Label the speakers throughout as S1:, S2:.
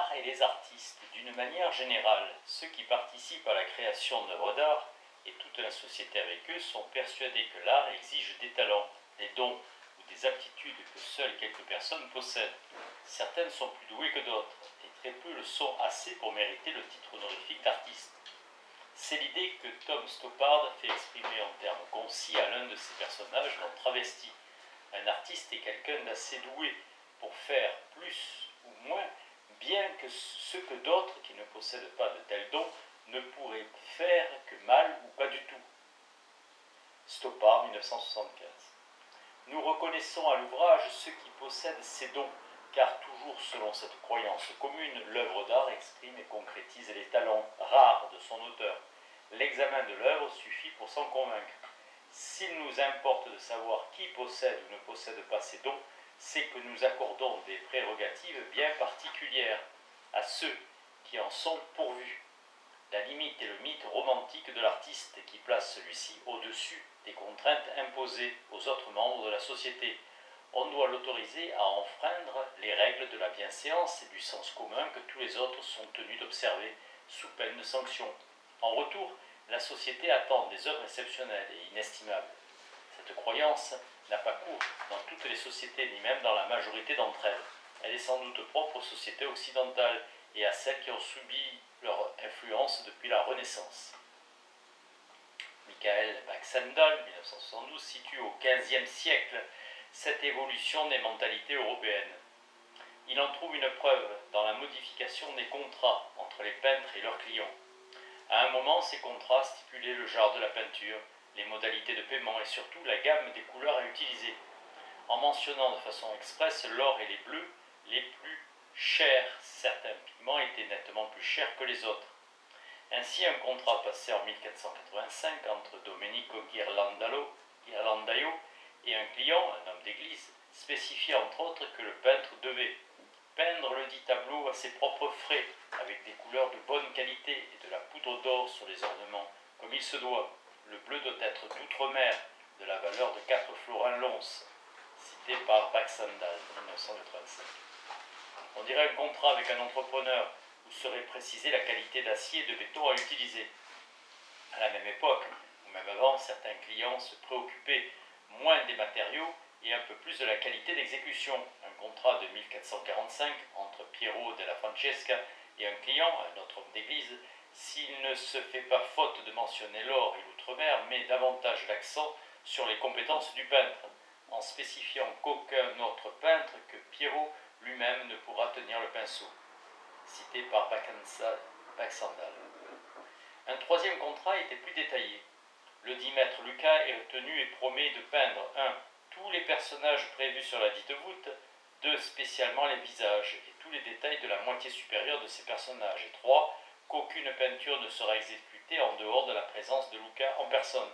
S1: l'art et les artistes. D'une manière générale, ceux qui participent à la création d'œuvres d'art et toute la société avec eux sont persuadés que l'art exige des talents, des dons ou des aptitudes que seules quelques personnes possèdent. Certaines sont plus douées que d'autres, et très peu le sont assez pour mériter le titre honorifique d'artiste. C'est l'idée que Tom Stoppard fait exprimer en termes concis à l'un de ses personnages dans Travesti. Un artiste est quelqu'un d'assez doué pour faire plus ou moins bien que ce que d'autres qui ne possèdent pas de tels dons ne pourraient faire que mal ou pas du tout. Stoppard, 1975. Nous reconnaissons à l'ouvrage ceux qui possèdent ces dons, car toujours selon cette croyance commune, l'œuvre d'art exprime et concrétise les talents rares de son auteur. L'examen de l'œuvre suffit pour s'en convaincre. S'il nous importe de savoir qui possède ou ne possède pas ces dons, c'est que nous accordons des prérogatives bien particulières à ceux qui en sont pourvus. La limite est le mythe romantique de l'artiste qui place celui-ci au-dessus des contraintes imposées aux autres membres de la société. On doit l'autoriser à enfreindre les règles de la bienséance et du sens commun que tous les autres sont tenus d'observer, sous peine de sanction. En retour, la société attend des œuvres exceptionnelles et inestimables. Cette croyance n'a pas cours dans toutes les sociétés, ni même dans la majorité d'entre elles. Elle est sans doute propre aux sociétés occidentales et à celles qui ont subi leur influence depuis la Renaissance. Michael Baxendal, 1972, situe au XVe siècle cette évolution des mentalités européennes. Il en trouve une preuve dans la modification des contrats entre les peintres et leurs clients. À un moment, ces contrats stipulaient le genre de la peinture, les modalités de paiement et surtout la gamme des couleurs à utiliser, en mentionnant de façon expresse l'or et les bleus les plus chers. Certains pigments étaient nettement plus chers que les autres. Ainsi, un contrat passé en 1485 entre Domenico Ghirlandaio et un client, un homme d'église, spécifiait entre autres que le peintre devait peindre le dit tableau à ses propres frais, avec des couleurs de bonne qualité et de la poudre d'or sur les ornements, comme il se doit. Le bleu doit être d'outre-mer, de la valeur de 4 florins l'once, cité par Baxendal, 1985. On dirait un contrat avec un entrepreneur où serait précisée la qualité d'acier et de béton à utiliser. À la même époque, ou même avant, certains clients se préoccupaient moins des matériaux et un peu plus de la qualité d'exécution. Un contrat de 1445 entre Piero della Francesca et un client, un autre homme d'église, s'il ne se fait pas faute de mentionner l'or et l'outre-mer, met davantage l'accent sur les compétences du peintre, en spécifiant qu'aucun autre peintre que Piero lui-même ne pourra tenir le pinceau. Cité par Baxendal. Un troisième contrat était plus détaillé. Le dit maître Lucas est retenu et promet de peindre 1. Tous les personnages prévus sur la dite voûte, 2. Spécialement les visages et tous les détails de la moitié supérieure de ces personnages, et 3. Qu'aucune peinture ne sera exécutée en dehors de la présence de Lucas en personne.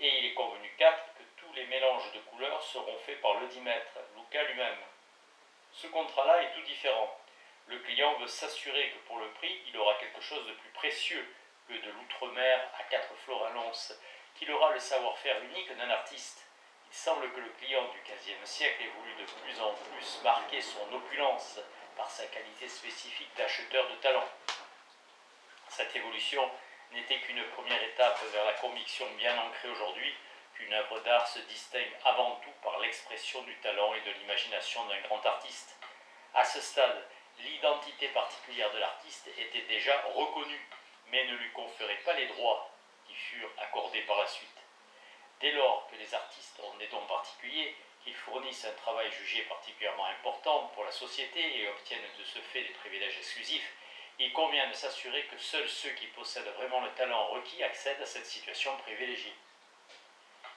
S1: Et il est convenu 4. Que tous les mélanges de couleurs seront faits par le dit maître, Lucas lui-même. Ce contrat-là est tout différent. Le client veut s'assurer que pour le prix, il aura quelque chose de plus précieux que de l'outre-mer à 4 florins l'once, qu'il aura le savoir-faire unique d'un artiste. Il semble que le client du XVe siècle ait voulu de plus en plus marquer son opulence par sa qualité spécifique d'acheteur de talent. Cette évolution n'était qu'une première étape vers la conviction bien ancrée aujourd'hui qu'une œuvre d'art se distingue avant tout par l'expression du talent et de l'imagination d'un grand artiste. À ce stade, l'identité particulière de l'artiste était déjà reconnue, mais ne lui conférait pas les droits qui furent accordés par la suite. Dès lors que les artistes ont des dons particuliers, qu'ils fournissent un travail jugé particulièrement important pour la société et obtiennent de ce fait des privilèges exclusifs, il convient de s'assurer que seuls ceux qui possèdent vraiment le talent requis accèdent à cette situation privilégiée.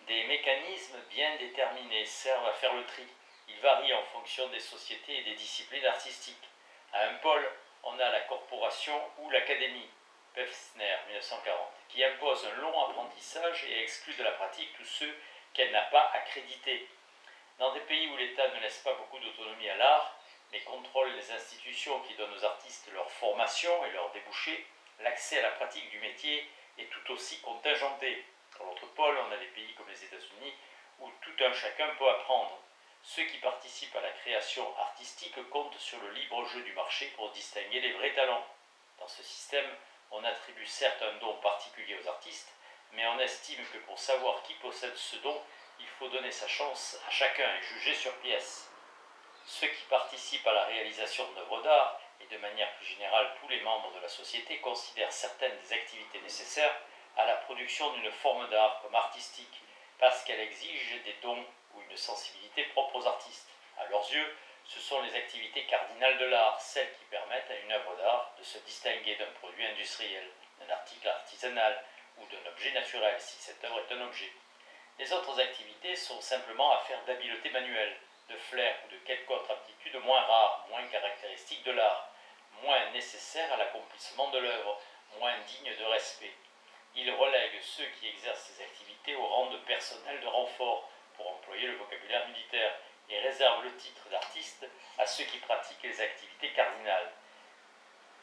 S1: Des mécanismes bien déterminés servent à faire le tri. Ils varient en fonction des sociétés et des disciplines artistiques. À un pôle, on a la corporation ou l'académie, Pevsner, 1940, qui impose un long apprentissage et exclut de la pratique tous ceux qu'elle n'a pas accrédités. Dans des pays où l'État ne laisse pas beaucoup d'autonomie à l'art, mais contrôle les institutions qui donnent aux artistes leur formation et leurs débouchés, l'accès à la pratique du métier est tout aussi contingenté. Dans l'autre pôle, on a des pays comme les États-Unis où tout un chacun peut apprendre. Ceux qui participent à la création artistique comptent sur le libre jeu du marché pour distinguer les vrais talents. Dans ce système, on attribue certes un don particulier aux artistes, mais on estime que pour savoir qui possède ce don, il faut donner sa chance à chacun et juger sur pièce. Ceux qui participent à la réalisation d'œuvres d'art, et de manière plus générale tous les membres de la société, considèrent certaines des activités nécessaires à la production d'une forme d'art comme artistique, parce qu'elle exige des dons ou une sensibilité propre aux artistes. À leurs yeux, ce sont les activités cardinales de l'art, celles qui permettent à une œuvre d'art de se distinguer d'un produit industriel, d'un article artisanal ou d'un objet naturel, si cette œuvre est un objet. Les autres activités sont simplement affaires d'habileté manuelle, de flair ou de quelque autre aptitude moins rare, moins caractéristique de l'art, moins nécessaire à l'accomplissement de l'œuvre, moins digne de respect. Il relègue ceux qui exercent ces activités au rang de personnel de renfort, pour employer le vocabulaire militaire, et réserve le titre d'artiste à ceux qui pratiquent les activités cardinales.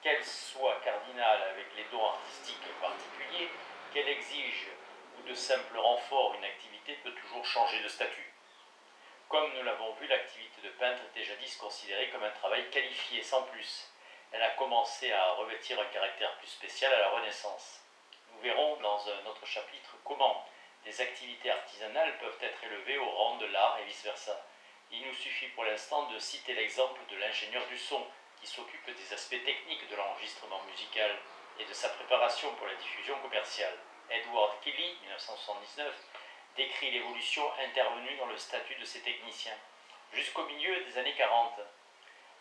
S1: Qu'elles soient cardinales avec les dons artistiques particuliers, qu'elles exigent ou de simple renfort, une activité peut toujours changer de statut. Comme nous l'avons vu, l'activité de peintre était jadis considérée comme un travail qualifié, sans plus. Elle a commencé à revêtir un caractère plus spécial à la Renaissance. Nous verrons dans un autre chapitre comment des activités artisanales peuvent être élevées au rang de l'art et vice-versa. Il nous suffit pour l'instant de citer l'exemple de l'ingénieur du son, qui s'occupe des aspects techniques de l'enregistrement musical et de sa préparation pour la diffusion commerciale. Edward Kelly, 1979, décrit l'évolution intervenue dans le statut de ces techniciens. Jusqu'au milieu des années 40,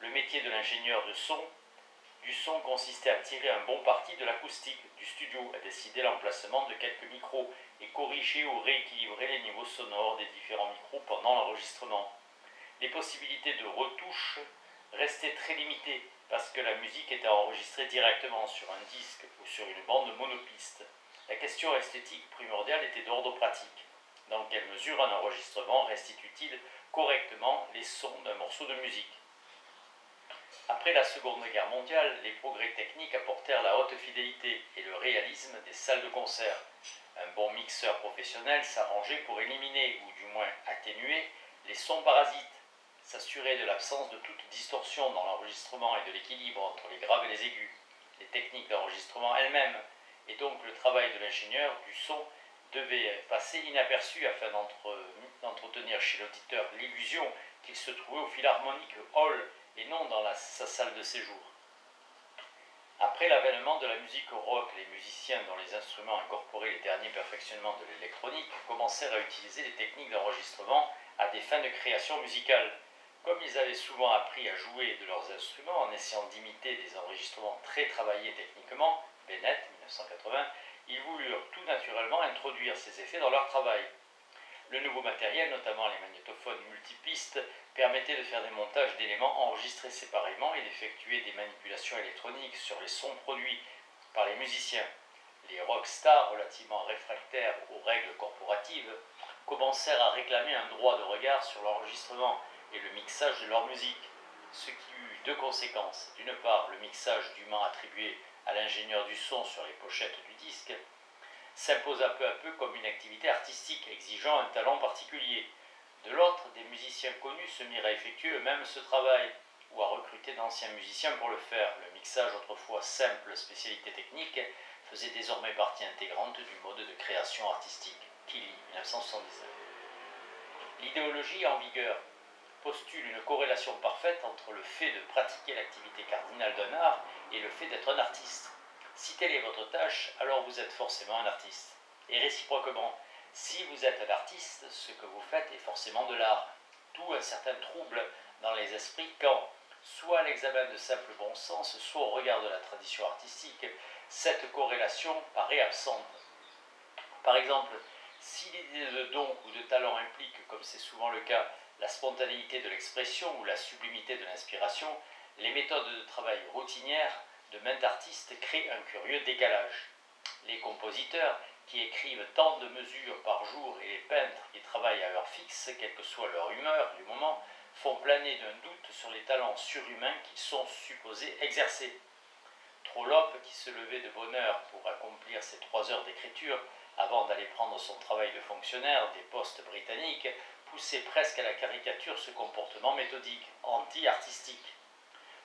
S1: le métier de l'ingénieur du son consistait à tirer un bon parti de l'acoustique du studio, à décider l'emplacement de quelques micros et corriger ou rééquilibrer les niveaux sonores des différents micros pendant l'enregistrement. Les possibilités de retouche restaient très limitées parce que la musique était enregistrée directement sur un disque ou sur une bande monopiste. La question esthétique primordiale était d'ordre pratique. Dans quelle mesure un enregistrement restitue-t-il correctement les sons d'un morceau de musique? Après la Seconde Guerre mondiale, les progrès techniques apportèrent la haute fidélité et le réalisme des salles de concert. Un bon mixeur professionnel s'arrangeait pour éliminer, ou du moins atténuer, les sons parasites, s'assurer de l'absence de toute distorsion dans l'enregistrement et de l'équilibre entre les graves et les aigus, les techniques d'enregistrement elles-mêmes, et donc le travail de l'ingénieur du son devait passer inaperçu afin d'entretenir chez l'auditeur l'illusion qu'il se trouvait au Philharmonic Hall et non dans sa salle de séjour. Après l'avènement de la musique rock, les musiciens dont les instruments incorporaient les derniers perfectionnements de l'électronique commencèrent à utiliser les techniques d'enregistrement à des fins de création musicale. Comme ils avaient souvent appris à jouer de leurs instruments en essayant d'imiter des enregistrements très travaillés techniquement, Bennett, 1980, ils voulurent tout naturellement introduire ces effets dans leur travail. Le nouveau matériel, notamment les magnétophones multipistes, permettait de faire des montages d'éléments enregistrés séparément et d'effectuer des manipulations électroniques sur les sons produits par les musiciens. Les rockstars, relativement réfractaires aux règles corporatives, commencèrent à réclamer un droit de regard sur l'enregistrement et le mixage de leur musique, ce qui eut deux conséquences. D'une part, le mixage dûment attribué à l'ingénieur du son sur les pochettes du disque s'imposa peu à peu comme une activité artistique exigeant un talent particulier. De l'autre, des musiciens connus se mirent à effectuer eux-mêmes ce travail, ou à recruter d'anciens musiciens pour le faire. Le mixage, autrefois simple spécialité technique, faisait désormais partie intégrante du mode de création artistique. Killy, 1979. L'idéologie en vigueur postule une corrélation parfaite entre le fait de pratiquer l'activité cardinale d'un art et le fait d'être un artiste. Si telle est votre tâche, alors vous êtes forcément un artiste. Et réciproquement, si vous êtes un artiste, ce que vous faites est forcément de l'art. D'où un certain trouble dans les esprits quand, soit à l'examen de simple bon sens, soit au regard de la tradition artistique, cette corrélation paraît absente. Par exemple, si l'idée de don ou de talent implique, comme c'est souvent le cas, la spontanéité de l'expression ou la sublimité de l'inspiration, les méthodes de travail routinières de maints artistes créent un curieux décalage. Les compositeurs, qui écrivent tant de mesures par jour, et les peintres qui travaillent à heure fixe, quelle que soit leur humeur du moment, font planer d'un doute sur les talents surhumains qu'ils sont supposés exercer. Trollope, qui se levait de bonne heure pour accomplir ses 3 heures d'écriture, avant d'aller prendre son travail de fonctionnaire des postes britanniques, poussait presque à la caricature ce comportement méthodique, anti-artistique.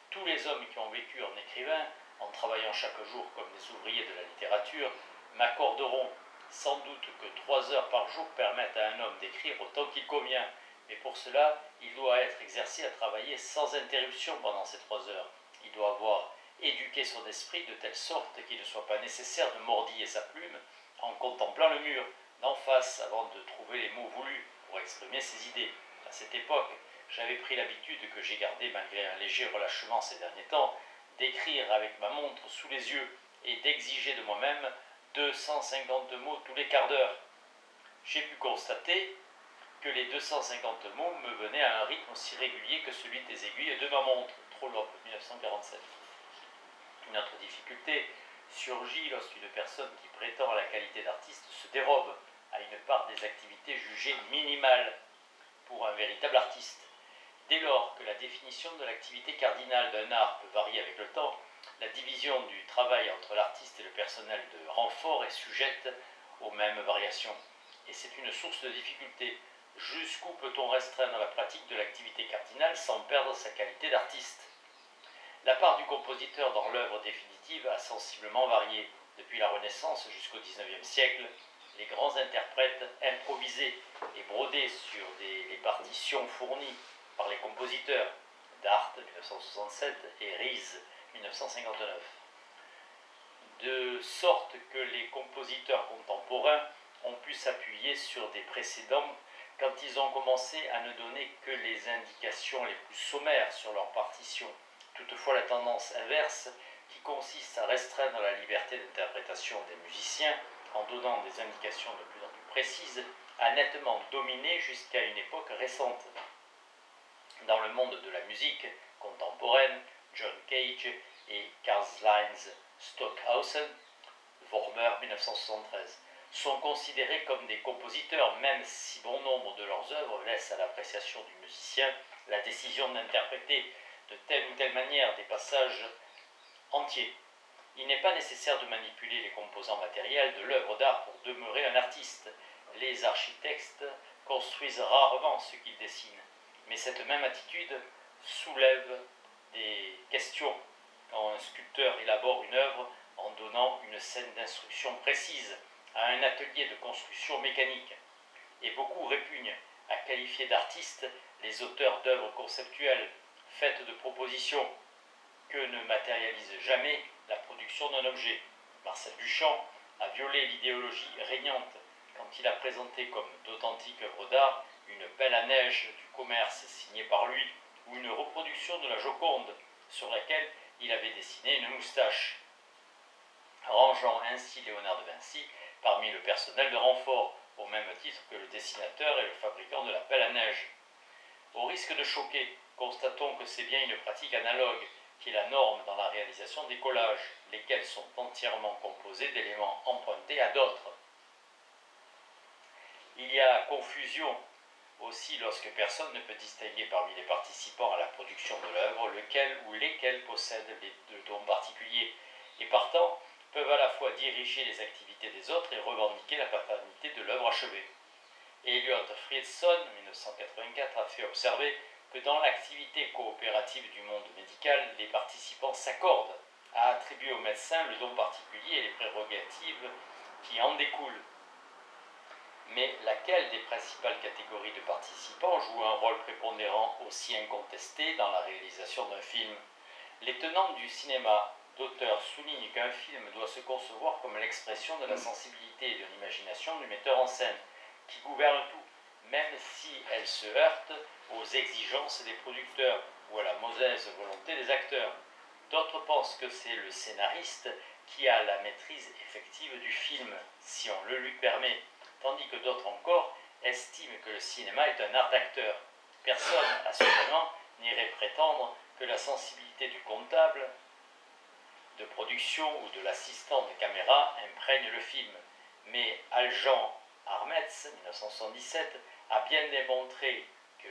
S1: Tous les hommes qui ont vécu en écrivain, en travaillant chaque jour comme des ouvriers de la littérature, m'accorderont sans doute que 3 heures par jour permettent à un homme d'écrire autant qu'il convient, mais pour cela, il doit être exercé à travailler sans interruption pendant ces 3 heures. Il doit avoir éduqué son esprit de telle sorte qu'il ne soit pas nécessaire de mordiller sa plume en contemplant le mur d'en face avant de trouver les mots voulus pour exprimer ses idées. À cette époque, j'avais pris l'habitude que j'ai gardée malgré un léger relâchement ces derniers temps, d'écrire avec ma montre sous les yeux et d'exiger de moi-même 250 mots tous les quarts d'heure. J'ai pu constater que les 250 mots me venaient à un rythme aussi régulier que celui des aiguilles de ma montre. Trollope, 1947. Une autre difficulté surgit lorsqu'une personne qui prétend à la qualité d'artiste se dérobe à une part des activités jugées minimales pour un véritable artiste. Dès lors que la définition de l'activité cardinale d'un art peut varier avec le temps, la division du travail entre l'artiste et le personnel de renfort est sujette aux mêmes variations. Et c'est une source de difficulté. Jusqu'où peut-on restreindre la pratique de l'activité cardinale sans perdre sa qualité d'artiste? La part du compositeur dans l'œuvre définitive a sensiblement varié. Depuis la Renaissance jusqu'au XIXe siècle, les grands interprètes improvisaient et brodaient sur les partitions fournies par les compositeurs, Dart 1967 et Ries 1959. De sorte que les compositeurs contemporains ont pu s'appuyer sur des précédents quand ils ont commencé à ne donner que les indications les plus sommaires sur leurs partitions. Toutefois, la tendance inverse, qui consiste à restreindre la liberté d'interprétation des musiciens en donnant des indications de plus en plus précises, a nettement dominé jusqu'à une époque récente. Dans le monde de la musique contemporaine, John Cage et Karl-Heinz Stockhausen, Wormer 1973, sont considérés comme des compositeurs, même si bon nombre de leurs œuvres laissent à l'appréciation du musicien la décision d'interpréter de telle ou telle manière des passages entiers. Il n'est pas nécessaire de manipuler les composants matériels de l'œuvre d'art pour demeurer un artiste. Les architectes construisent rarement ce qu'ils dessinent, mais cette même attitude soulève des questions quand un sculpteur élabore une œuvre en donnant une scène d'instruction précise à un atelier de construction mécanique. Et beaucoup répugnent à qualifier d'artistes les auteurs d'œuvres conceptuelles faites de propositions que ne matérialise jamais la production d'un objet. Marcel Duchamp a violé l'idéologie régnante quand il a présenté comme d'authentiques œuvres d'art une pelle à neige du commerce signée par lui ou une reproduction de la Joconde sur laquelle il avait dessiné une moustache, rangeant ainsi Léonard de Vinci parmi le personnel de renfort, au même titre que le dessinateur et le fabricant de la pelle à neige. Au risque de choquer, constatons que c'est bien une pratique analogue qui est la norme dans la réalisation des collages, lesquels sont entièrement composés d'éléments empruntés à d'autres. Il y a confusion aussi lorsque personne ne peut distinguer parmi les participants à la production de l'œuvre lequel ou lesquels possèdent le don particulier et partant peuvent à la fois diriger les activités des autres et revendiquer la paternité de l'œuvre achevée. Elliot Friedson, 1984, a fait observer que dans l'activité coopérative du monde médical, les participants s'accordent à attribuer au médecin le don particulier et les prérogatives qui en découlent. Mais laquelle des principales catégories de participants joue un rôle prépondérant aussi incontesté dans la réalisation d'un film? Les tenants du cinéma d'auteur soulignent qu'un film doit se concevoir comme l'expression de la sensibilité et de l'imagination du metteur en scène, qui gouverne tout, même si elle se heurte aux exigences des producteurs ou à la mauvaise volonté des acteurs. D'autres pensent que c'est le scénariste qui a la maîtrise effective du film, si on le lui permet, tandis que d'autres encore estiment que le cinéma est un art d'acteur. Personne, assurément, n'irait prétendre que la sensibilité du comptable de production ou de l'assistant de caméra imprègne le film. Mais Aljan Armetz, 1977, a bien démontré que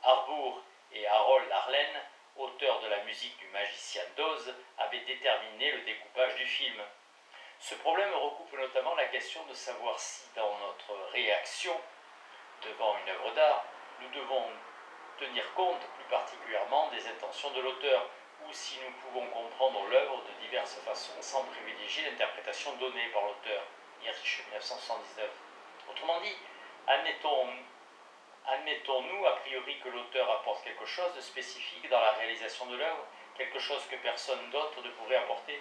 S1: Harbour et Harold Arlen, auteurs de la musique du Magicien d'Oz, avaient déterminé le découpage du film. Ce problème recoupe notamment la question de savoir si, dans notre réaction devant une œuvre d'art, nous devons tenir compte plus particulièrement des intentions de l'auteur, ou si nous pouvons comprendre l'œuvre de diverses façons sans privilégier l'interprétation donnée par l'auteur. Hirsch, 1979. Autrement dit, admettons-nous a priori que l'auteur apporte quelque chose de spécifique dans la réalisation de l'œuvre, quelque chose que personne d'autre ne pourrait apporter.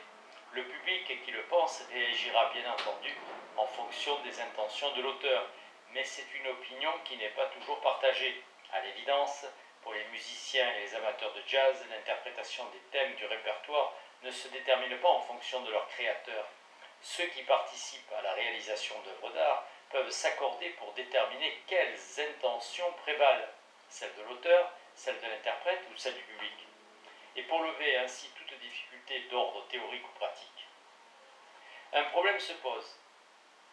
S1: Le public qui le pense réagira bien entendu en fonction des intentions de l'auteur, mais c'est une opinion qui n'est pas toujours partagée. À l'évidence, pour les musiciens et les amateurs de jazz, l'interprétation des thèmes du répertoire ne se détermine pas en fonction de leur créateur. Ceux qui participent à la réalisation d'œuvres d'art peuvent s'accorder pour déterminer quelles intentions prévalent, celles de l'auteur, celles de l'interprète ou celles du public, et pour lever ainsi toute difficulté d'ordre théorique ou pratique. Un problème se pose.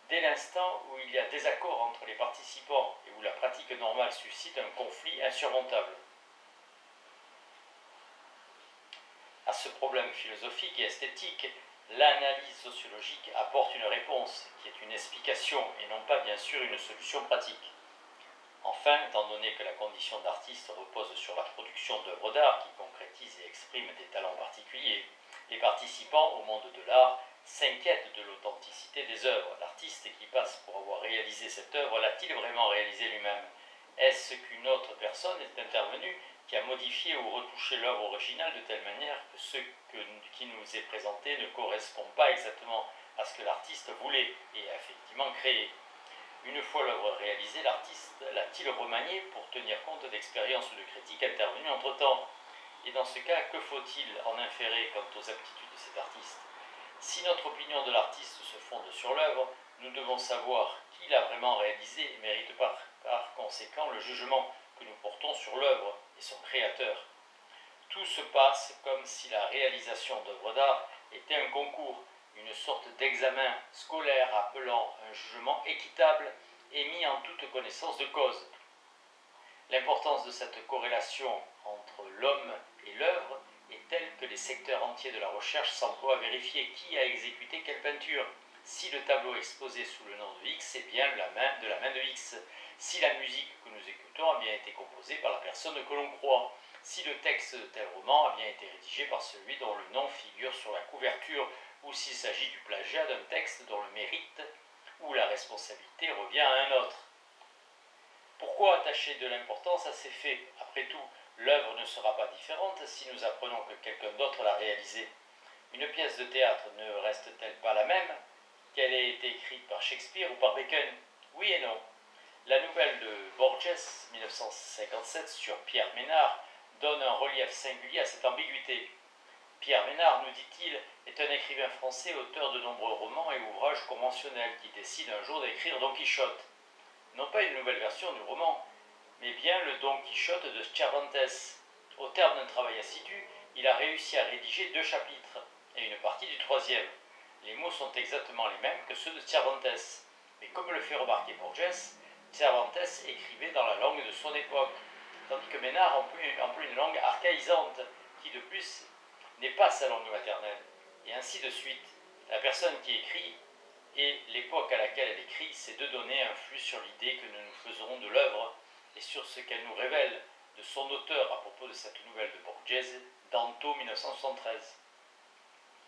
S1: Dès l'instant où il y a désaccord entre les participants et où la pratique normale suscite un conflit insurmontable. À ce problème philosophique et esthétique, l'analyse sociologique apporte une réponse qui est une explication et non pas bien sûr une solution pratique. Enfin, étant donné que la condition d'artiste repose sur la production d'œuvres d'art qui concrétisent et expriment des talents particuliers, les participants au monde de l'art s'inquiètent de l'authenticité des œuvres. L'artiste qui passe pour avoir réalisé cette œuvre l'a-t-il vraiment réalisée lui-même? Est-ce qu'une autre personne est intervenue qui a modifié ou retouché l'œuvre originale de telle manière que ce qui nous est présenté ne correspond pas exactement à ce que l'artiste voulait et a effectivement créé? Une fois l'œuvre réalisée, l'artiste l'a-t-il remaniée pour tenir compte d'expériences ou de critiques intervenues entre-temps? Et dans ce cas, que faut-il en inférer quant aux aptitudes de cet artiste? Si notre opinion de l'artiste se fonde sur l'œuvre, nous devons savoir qui l'a vraiment réalisée et mérite par conséquent le jugement que nous portons sur l'œuvre et son créateur. Tout se passe comme si la réalisation d'œuvres d'art était un concours, une sorte d'examen scolaire appelant un jugement équitable et mis en toute connaissance de cause. L'importance de cette corrélation entre l'homme et l'œuvre est telle que les secteurs entiers de la recherche s'emploient à vérifier qui a exécuté quelle peinture. Si le tableau exposé sous le nom de X est bien de la main de X, si la musique que nous écoutons a bien été composée par la personne que l'on croit, si le texte de tel roman a bien été rédigé par celui dont le nom figure sur la couverture, ou s'il s'agit du plagiat d'un texte dont le mérite ou la responsabilité revient à un autre. Pourquoi attacher de l'importance à ces faits? Après tout, l'œuvre ne sera pas différente si nous apprenons que quelqu'un d'autre l'a réalisée. Une pièce de théâtre ne reste-t-elle pas la même qu'elle ait été écrite par Shakespeare ou par Bacon? Oui et non. La nouvelle de Borges, 1957, sur Pierre Ménard, donne un relief singulier à cette ambiguïté. Pierre Ménard, nous dit-il, est un écrivain français, auteur de nombreux romans et ouvrages conventionnels, qui décide un jour d'écrire Don Quichotte. Non pas une nouvelle version du roman, mais bien le Don Quichotte de Cervantes. Au terme d'un travail assidu, il a réussi à rédiger 2 chapitres et une partie du 3e. Les mots sont exactement les mêmes que ceux de Cervantes, mais comme le fait remarquer Borges, Cervantes écrivait dans la langue de son époque, tandis que Ménard emploie une langue archaïsante, qui de plus n'est pas sa langue maternelle, et ainsi de suite. La personne qui écrit et l'époque à laquelle elle écrit, ces 2 données influent sur l'idée que nous nous faisons de l'œuvre et sur ce qu'elle nous révèle de son auteur à propos de cette nouvelle de Borges, Danto 1973.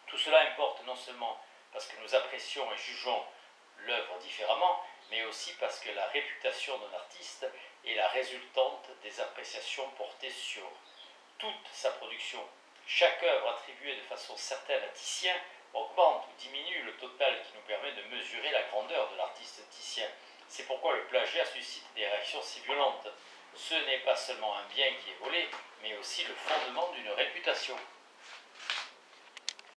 S1: Tout cela importe non seulement parce que nous apprécions et jugeons l'œuvre différemment, mais aussi parce que la réputation d'un artiste est la résultante des appréciations portées sur toute sa production. Chaque œuvre attribuée de façon certaine à Titien augmente ou diminue le total qui nous permet de mesurer la grandeur de l'artiste Titien. C'est pourquoi le plagiat suscite des réactions si violentes. Ce n'est pas seulement un bien qui est volé, mais aussi le fondement d'une réputation.